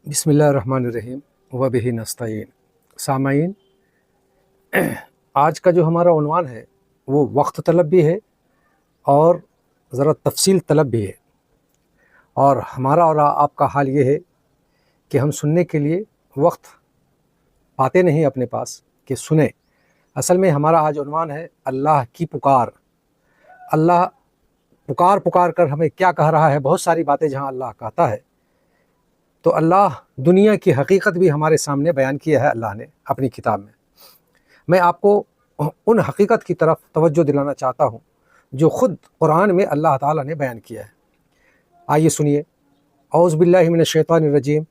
بسم اللہ الرحمن الرحیم وبہ نستعین۔ سامعین، آج کا جو ہمارا عنوان ہے وہ وقت طلب بھی ہے اور ذرا تفصیل طلب بھی ہے، اور ہمارا اور آپ کا حال یہ ہے کہ ہم سننے کے لیے وقت پاتے نہیں اپنے پاس کہ سنیں۔ اصل میں ہمارا آج عنوان ہے اللہ کی پکار۔ اللہ پکار پکار کر ہمیں کیا کہہ رہا ہے؟ بہت ساری باتیں جہاں اللہ کہتا ہے، تو اللہ دنیا کی حقیقت بھی ہمارے سامنے بیان کیا ہے اللہ نے اپنی کتاب میں۔ میں آپ کو ان حقیقت کی طرف توجہ دلانا چاہتا ہوں جو خود قرآن میں اللہ تعالیٰ نے بیان کیا ہے۔ آئیے سنیے۔ اعوذ باللہ من الشیطان الرجیم،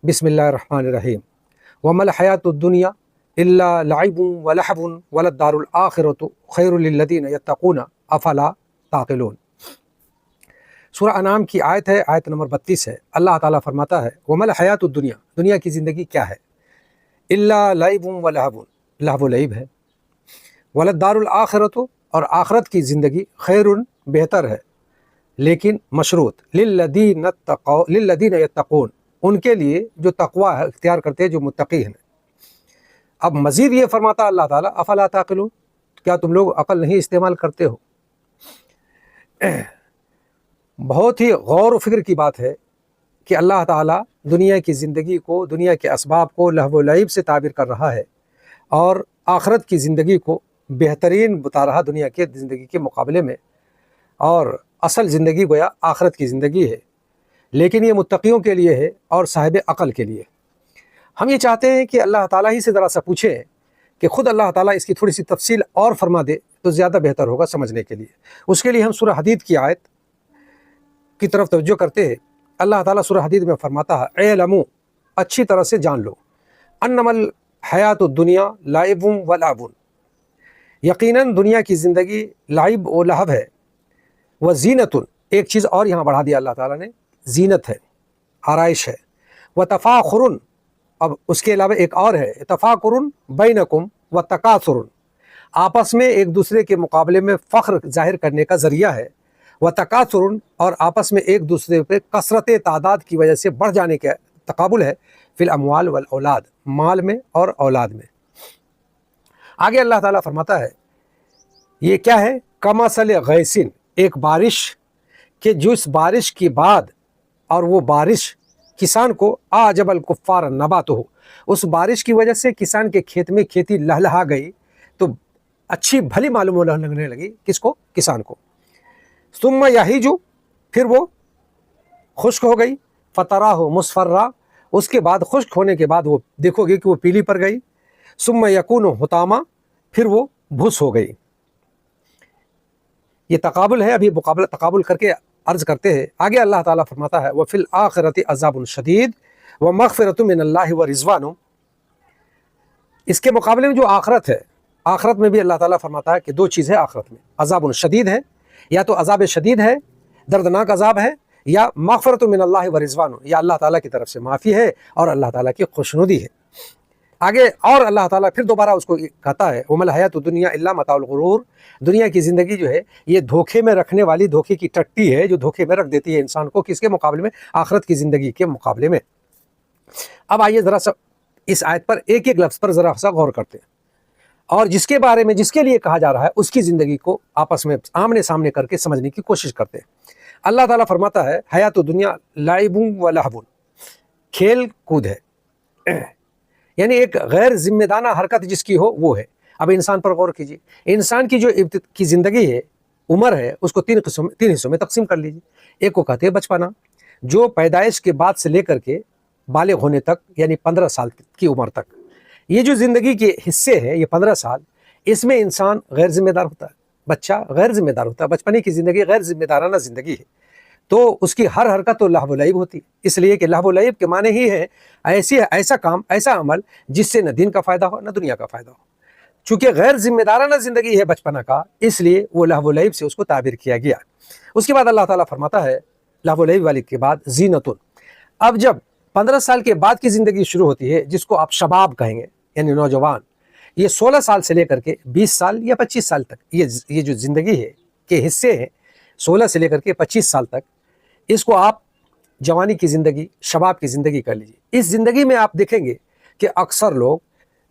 بسم اللہ الرحمن الرحیم۔ وما الحیاۃ الدنیا الا لعب ولہو وللدار الآخرۃ خیر للذین یتقون افلا تعقلون۔ سورہ انعام کی آیت ہے، آیت نمبر 32 ہے۔ اللہ تعالیٰ فرماتا ہے وما الحیاۃ الدنیا، دنیا کی زندگی کیا ہے؟ الا لعب ولہو، لہو و لعب ہے، وللدار الآخرۃ، اور آخرت کی زندگی خیر، بہتر ہے، لیکن مشروط للذین یتقون، ان کے لیے جو تقوی اختیار کرتے ہیں، جو متقی ہیں۔ اب مزید یہ فرماتا اللہ تعالیٰ افلا تعقلون، کیا تم لوگ عقل نہیں استعمال کرتے ہو؟ بہت ہی غور و فکر کی بات ہے کہ اللہ تعالیٰ دنیا کی زندگی کو، دنیا کے اسباب کو لہو و لعب سے تعبیر کر رہا ہے، اور آخرت کی زندگی کو بہترین بتا رہا دنیا کے زندگی کے مقابلے میں، اور اصل زندگی گویا آخرت کی زندگی ہے، لیکن یہ متقیوں کے لیے ہے اور صاحب عقل کے لیے۔ ہم یہ چاہتے ہیں کہ اللہ تعالیٰ ہی سے ذرا سا پوچھیں کہ خود اللہ تعالیٰ اس کی تھوڑی سی تفصیل اور فرما دے تو زیادہ بہتر ہوگا سمجھنے کے لیے۔ اس کے لیے ہم سورہ حدید کی آیت کی طرف توجہ کرتے ہیں۔ اللہ تعالیٰ سورہ حدید میں فرماتا ہے اعلموا، اچھی طرح سے جان لو، انما الحیات الدنیا لعب و لہو، یقیناً دنیا کی زندگی لعب و لہو ہے، و زینت، ایک چیز اور یہاں بڑھا دیا اللہ تعالیٰ نے، زینت ہے، آرائش ہے، و تفاخر، اب اس کے علاوہ ایک اور ہے، تفاخر بینکم و تکاثر، آپس میں ایک دوسرے کے مقابلے میں فخر ظاہر کرنے کا ذریعہ ہے، و تکاثر، اور آپس میں ایک دوسرے پہ کثرت تعداد کی وجہ سے بڑھ جانے کا تقابل ہے، فی الاموال والاولاد، مال میں اور اولاد میں۔ آگے اللہ تعالیٰ فرماتا ہے یہ کیا ہے؟ کمثل غیث، ایک بارش کہ جو اس بارش کے بعد، اور وہ بارش کسان کو اعجب الکفار نباتہ، اس بارش کی وجہ سے کسان کے کھیت میں کھیتی لہلہا گئی تو اچھی بھلی معلوم لگنے لگی، کس کو؟ کسان کو۔ ثم یہیج، پھر وہ خشک ہو گئی، فتراہ مصفرا، اس کے بعد خشک ہونے کے بعد وہ دیکھو گے کہ وہ پیلی پڑ گئی، ثم یکون حطاما، پھر وہ بھس ہو گئی۔ یہ تقابل ہے، ابھی مقابلہ تقابل کر کے عرض کرتے ہیں۔ آگے اللہ تعالیٰ فرماتا ہے وفی الآخرۃ عذاب شدید ومغفرۃ من اللہ ورضوان، اس کے مقابلے میں جو آخرت ہے، آخرت میں بھی اللہ تعالیٰ فرماتا ہے کہ دو چیز ہے آخرت میں، عذاب شدید ہے، یا تو عذاب شدید ہے، دردناک عذاب ہے، یا مغفرۃ من اللہ ورضوان، یا اللہ تعالیٰ کی طرف سے معافی ہے اور اللہ تعالیٰ کی خوشنودی ہے۔ آگے اور اللہ تعالیٰ پھر دوبارہ اس کو کہتا ہے وما الحیاۃ الدنیا الا متاع الغرور، دنیا کی زندگی جو ہے یہ دھوکے میں رکھنے والی، دھوکے کی ٹٹی ہے جو دھوکے میں رکھ دیتی ہے انسان کو، کس کے مقابلے میں؟ آخرت کی زندگی کے مقابلے میں۔ اب آئیے ذرا سا اس آیت پر ایک ایک لفظ پر ذرا سا غور کرتے ہیں، اور جس کے بارے میں، جس کے لیے کہا جا رہا ہے، اس کی زندگی کو آپس میں آمنے سامنے کر کے سمجھنے کی کوشش کرتے ہیں۔ اللہ تعالیٰ فرماتا ہے حیات الدنیا لعب و لہو، کھیل کود ہے، یعنی ایک غیر ذمہ دارانہ حرکت جس کی ہو وہ ہے۔ اب انسان پر غور کیجیے، انسان کی جو کی زندگی ہے، عمر ہے، اس کو تین حصوں میں تقسیم کر لیجیے۔ ایک کو کہتے ہیں بچپنا، جو پیدائش کے بعد سے لے کر کے بالغ ہونے تک، یعنی 15 سال کی عمر تک، یہ جو زندگی کے حصے ہیں، یہ 15 سال، اس میں انسان غیر ذمہ دار ہوتا ہے، بچہ غیر ذمہ دار ہوتا ہے، بچپنے کی زندگی غیر ذمہ دارانہ زندگی ہے، تو اس کی ہر حرکت تو لہو و لعب ہوتی ہے، اس لیے کہ لہو و لعب کے معنی ہی ہے ایسا کام، ایسا عمل جس سے نہ دین کا فائدہ ہو نہ دنیا کا فائدہ ہو۔ چونکہ غیر ذمہ دارانہ زندگی ہے بچپنا کا، اس لیے وہ لہو و لعب سے اس کو تعبیر کیا گیا۔ اس کے بعد اللہ تعالیٰ فرماتا ہے لہو و لعب والی کے بعد زینت، اب جب 15 سال کے بعد کی زندگی شروع ہوتی ہے، جس کو آپ شباب کہیں گے، یعنی نوجوان، یہ 16 سال سے لے کر کے 20 سال یا 25 سال تک، یہ جو زندگی ہے کے حصے ہیں 16 سے لے کر کے 25 سال تک، اس کو آپ जवानी की ज़िंदगी, शबाब की ज़िंदगी कर लीजिए। इस ज़िंदगी में आप देखेंगे कि अक्सर लोग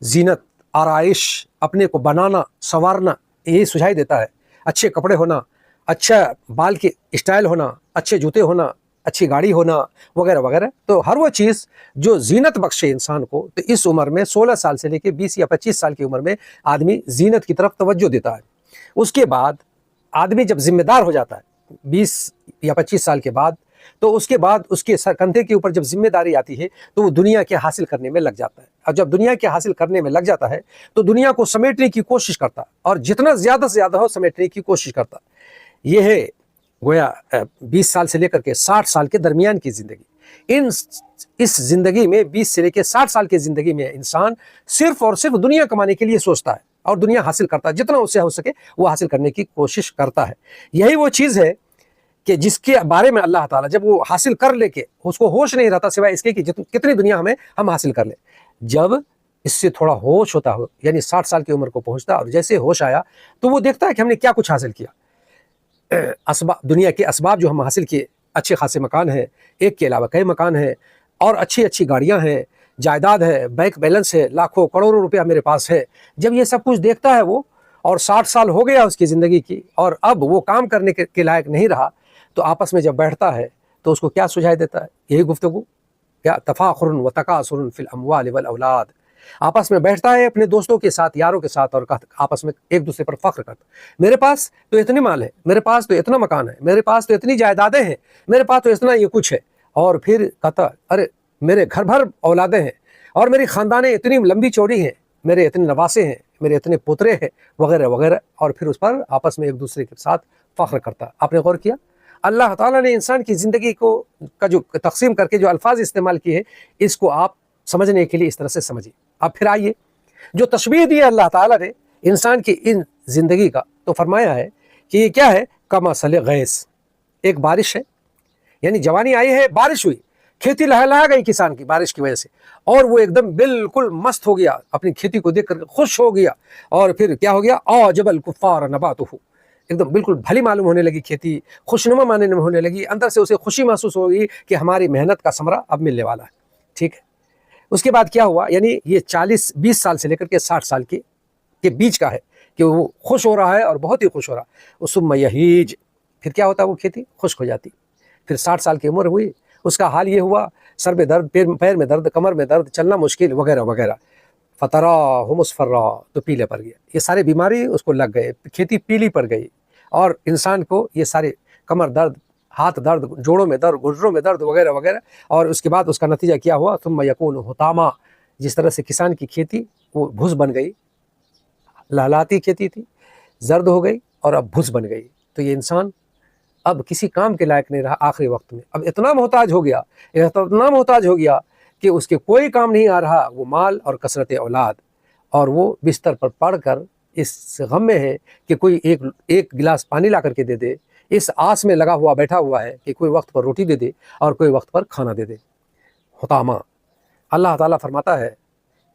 जीनत, आराइश, अपने को बनाना, संवारना, यही सुझाई देता है। अच्छे कपड़े होना, अच्छा बाल की स्टाइल होना, अच्छे जूते होना, अच्छी गाड़ी होना, वगैरह वगैरह। तो हर वो चीज़ जो जीनत बख्शे इंसान को, तो इस उम्र में 16 साल से लेकर 20 या 25 साल की उम्र में आदमी जीनत की तरफ तवज्जो देता है। उसके बाद आदमी जब जिम्मेदार हो जाता है 20 या 25 साल के बाद, तो उसके बाद उसके सर कंधे के ऊपर जब जिम्मेदारी आती है तो वो दुनिया के हासिल करने में लग जाता है। और जब दुनिया के हासिल करने में लग जाता है तो दुनिया को समेटने की कोशिश करता है, और जितना ज़्यादा से ज़्यादा हो समेटने की कोशिश करता है। ये है गोया 20 साल से लेकर के 60 साल के दरमियान की ज़िंदगी। इस ज़िंदगी में 20 से लेकर 60 साल की ज़िंदगी में इंसान सिर्फ और सिर्फ दुनिया कमाने के लिए सोचता है और दुनिया हासिल करता है, जितना उससे हो सके वो हासिल करने की कोशिश करता है। यही वो चीज़ है कि जिसके बारे में अल्लाह ताला जब वो हासिल कर लेके उसको होश नहीं रहता सिवाय इसके कि कितनी दुनिया हम हासिल कर ले। जब इससे थोड़ा होश होता हो, यानी 60 साल की उम्र को पहुंचता, और जैसे होश आया तो वो देखता है कि हमने क्या कुछ हासिल किया। असबाब, दुनिया के असबाब जो हम हासिल किए, अच्छे खासे मकान हैं, एक के अलावा कई मकान हैं, और अच्छी अच्छी गाड़ियां हैं, जायदाद है, बैंक बैलेंस है, लाखों करोड़ों रुपया मेरे पास है। जब ये सब कुछ देखता है वो, और 60 साल हो गया उसकी ज़िंदगी की, और अब वो काम करने के लायक नहीं रहा, तो आपस में जब बैठता है तो उसको क्या सुझाई देता है? यही गुफ्तगू, क्या तफाखुरुन व तकासुरुन फिल अमवाल वल औलाद। आपस में बैठता है अपने दोस्तों के साथ, यारों के साथ, और आपस में एक दूसरे पर फख्र करता, मेरे पास तो इतनी माल है, मेरे पास तो इतना मकान है, मेरे पास तो इतनी जायदादें हैं, मेरे पास तो इतना ये कुछ है। और फिर कहता, अरे मेरे घर भर औलादें हैं, और मेरी ख़ानदानें इतनी लंबी चौड़ी हैं, मेरे इतने नवासे हैं, मेरे इतने पुत्रे हैं, वगैरह वगैरह। और फिर उस पर आपस में एक दूसरे के साथ फख्र करता। आपने गौर किया अल्लाह ताला ने इंसान की ज़िंदगी का जो तकसीम करके जो अल्फाज इस्तेमाल किए हैं, इसको आप समझने के लिए इस तरह से समझिए। अब फिर आइए, जो तशबीह दी है अल्लाह ताला ने इंसान की इन ज़िंदगी का, तो फरमाया है कि ये क्या है? कमसल गैस, एक बारिश है, यानी जवानी आई है, बारिश हुई, खेती लहलहा गई किसान की बारिश की वजह से, और वो एकदम बिल्कुल मस्त हो गया, अपनी खेती को देख कर खुश हो गया। और फिर क्या हो गया? औजबल कुफ़ार नबातुहु, एकदम बिल्कुल भली मालूम होने लगी खेती, खुशनुमा मानने में होने लगी, अंदर से उसे खुशी महसूस होगी कि हमारी मेहनत का समरा अब मिलने वाला है। ठीक है, उसके बाद क्या हुआ? यानी ये 20 साल से लेकर के 60 साल के बीच का है कि वो खुश हो रहा है और बहुत ही खुश हो रहा है। उसुम्मा यहीज, फिर क्या होता है? वो खेती खुश्क हो जाती। फिर 60 साल की उम्र हुई, उसका हाल ये हुआ, सर में दर्द, पैर में दर्द, कमर में दर्द, चलना मुश्किल, वगैरह वगैरह। फ़तरा मुस्फर्रा, तो पीले पड़ गया। ये सारी बीमारी उसको लग गए, खेती पीली पड़ गई, और इंसान को ये सारे कमर दर्द, हाथ दर्द, जोड़ों में दर्द, घुटनों में दर्द, वगैरह वगैरह। और उसके बाद उसका नतीजा क्या हुआ? तुम यकून हुतामा, जिस तरह से किसान की खेती वो भुस बन गई, लहलाती खेती थी, जर्द हो गई और अब भुस बन गई। तो ये इंसान अब किसी काम के लायक नहीं रहा। आखिरी वक्त में अब इतना मोहताज हो गया, इतना मोहताज हो गया कि उसके कोई काम नहीं आ रहा, वो माल और कसरत औलाद। और वो बिस्तर पर पड़कर इस गम में है कि कोई एक गिलास पानी ला करके दे दे, इस आस में लगा हुआ बैठा हुआ है कि कोई वक्त पर रोटी दे दे और कोई वक्त पर खाना दे दे। हुतामा, अल्लाह ताला फरमाता है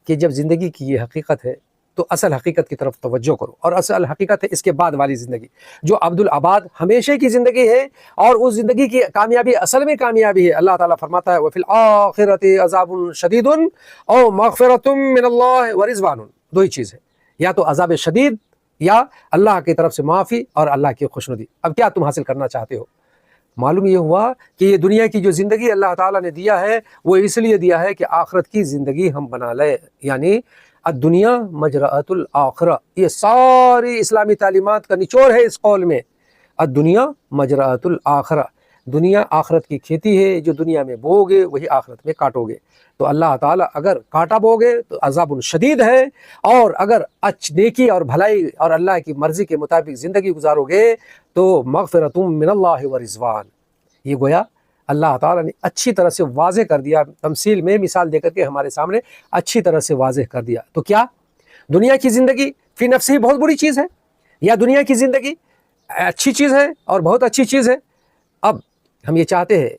कि जब ज़िंदगी की ये हकीकत है तो असल हकीकत की तरफ तवज्जो करो। और असल हकीकत है इसके बाद वाली ज़िंदगी, जो अब्दुल आबाद हमेशा की ज़िंदगी है, और उस ज़िंदगी की कामयाबी असल में कामयाबी है। अल्लाह ताला फरमाता है वफ़िल आखिरति अज़ाबुन शदीदुन औ मग़फ़िरतुम मिनल्लाहि व रिज़वानुन। दो ही चीज़ है, या तो अज़ाब शदीद या अल्लाह की तरफ से माफ़ी और अल्लाह की खुशनुदी। अब क्या तुम हासिल करना चाहते हो? मालूम ये हुआ कि ये दुनिया की जो ज़िंदगी अल्लाह ताला ने दिया है वो इसलिए दिया है कि आखिरत की ज़िंदगी हम बना लें, यानी दुनिया मजराअतुल आखिरा। ये सारी इस्लामी तालीमात का निचोड़ है इस कौल में। दुनिया मजराअतुल आखिरा, दुनिया आखिरत की खेती है, जो दुनिया में बोओगे वही आखिरत में काटोगे। तो अल्लाह ताला अगर काटा बोगे तो अज़ाबुन शदीद है, और अगर नेकी और भलाई और अल्लाह की मर्ज़ी के मुताबिक ज़िंदगी गुजारोगे तो मग़फ़िरतुम मिनल्लाहि व रिज़वान। ये गोया अल्लाह ताला ने अच्छी तरह से वाज़ेह कर दिया, तमसील में मिसाल देकर के हमारे सामने अच्छी तरह से वाज़ेह कर दिया। तो क्या दुनिया की ज़िंदगी फ़ी नफ़्सी बहुत बुरी चीज़ है, या दुनिया की ज़िंदगी अच्छी चीज़ है और बहुत अच्छी चीज़ है? अब हम ये चाहते हैं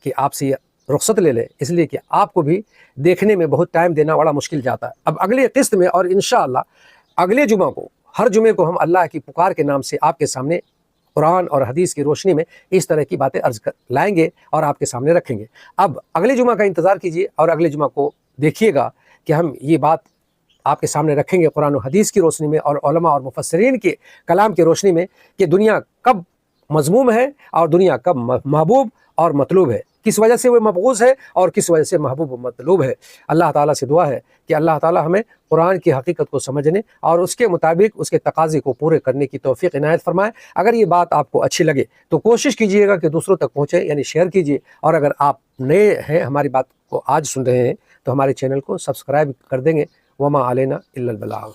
कि आपसे ये रुख़्सत ले लें, इसलिए कि आपको भी देखने में बहुत टाइम देना बड़ा मुश्किल जाता है। अब अगले किस्त में और इंशाअल्लाह अगले जुमा को, हर जुमे को हम अल्लाह की पुकार के नाम से आपके सामने قرآن اور حدیث کی روشنی میں اس طرح کی باتیں عرض لائیں گے اور آپ کے سامنے رکھیں گے۔ اب اگلے جمعہ کا انتظار کیجیے اور اگلے جمعہ کو دیکھیے گا کہ ہم یہ بات آپ کے سامنے رکھیں گے قرآن و حدیث کی روشنی میں اور علماء اور مفسرین کے کلام کی روشنی میں کہ دنیا کب مذموم ہے اور دنیا کب محبوب اور مطلوب ہے، کس وجہ سے وہ مبغوض ہے اور کس وجہ سے محبوب و مطلوب ہے۔ اللہ تعالیٰ سے دعا ہے کہ اللہ تعالیٰ ہمیں قرآن کی حقیقت کو سمجھنے اور اس کے مطابق اس کے تقاضے کو پورے کرنے کی توفیق عنایت فرمائے۔ اگر یہ بات آپ کو اچھی لگے تو کوشش کیجیے گا کہ دوسروں تک پہنچے، یعنی شیئر کیجیے، اور اگر آپ نئے ہیں ہماری بات کو آج سن رہے ہیں تو ہمارے چینل کو سبسکرائب کر دیں گے۔ وما علینا الا البلاغ۔